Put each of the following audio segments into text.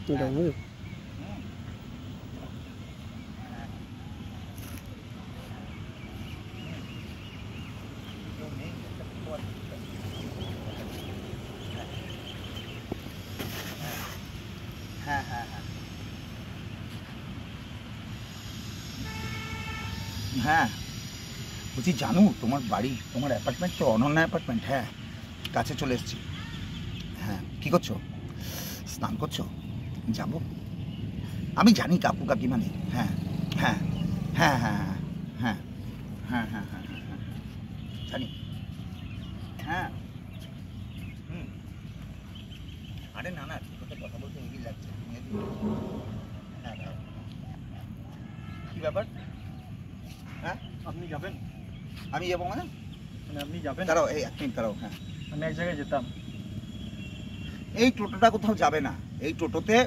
হ্যাঁ হ্যাঁ হ্যাঁ হ্যাঁ বলছি জানো তোমার বাড়ি তোমার অ্যাপার্টমেন্ট তো অনন্যা অ্যাপার্টমেন্ট। হ্যাঁ কাছে চলে এসেছি। হ্যাঁ কী করছো? স্নান করছো? যাবো? আমি জানি কাকু কাকিমা নেই। হ্যাঁ হ্যাঁ হ্যাঁ হ্যাঁ হ্যাঁ হ্যাঁ হ্যাঁ হ্যাঁ হ্যাঁ হ্যাঁ জানি। হ্যাঁ আরে না না তোর সাথে কথা বলতে এগিয়ে যাচ্ছে। হ্যাঁ কী ব্যাপার? হ্যাঁ আপনি যাবেন? আমি যাবো মানে আপনি যাবেন? দাঁড়াও এই এক মিনিট দাঁড়াও। হ্যাঁ আমি এক জায়গায় যেতাম। এই টোটোটা কোথাও যাবে না। এই টোটোতে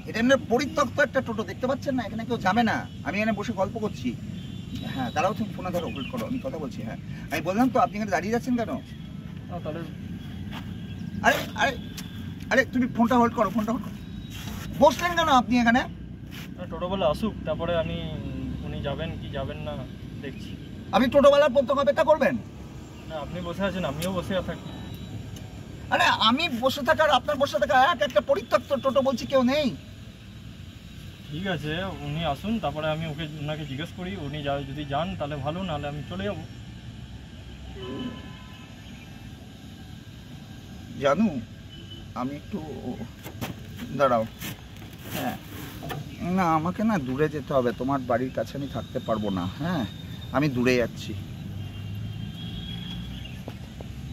এটা এমনি পরিত্যক্ত একটা টোটো, দেখতে পাচ্ছেন না? এখানে কেউ যাবে না। আমি এখানে বসে গল্প করছি। হ্যাঁ দাঁড়াও, তুমি ফোনে ধরো, হোল্ড করো, আমি কথা বলছি। হ্যাঁ আমি বললাম তো আপনি এখানে দাঁড়িয়ে যাচ্ছেন কেন? তাহলে আরে আরে আরে তুমি ফোনটা হোল্ড করো, ফোনটা হোল্ড করো। বসলেন কেন আপনি এখানে? টোটোওয়ালা আসুক, তারপরে উনি যাবেন কি যাবেন না দেখছি। আপনি টোটোওয়ালার পর্যন্ত অপেক্ষা করবেন? না আপনি বসে আছেন, আমিও বসে থাকি। আরে আমি বসে থাকার আপনার বসে থাকা একটা পরিত্যক্ত টোটো, বলছি কেউ নেই। ঠিক আছে উনি আসুন, তারপরে আমি ওনাকে জিজ্ঞেস করি। উনি যদি যান তাহলে ভালো, নাহলে আমি চলে যাব। জানু আমি একটু দাঁড়াও। হ্যাঁ না আমাকে না দূরে যেতে হবে, তোমার বাড়ির কাছে আমি থাকতে পারবো না। হ্যাঁ আমি দূরে যাচ্ছি।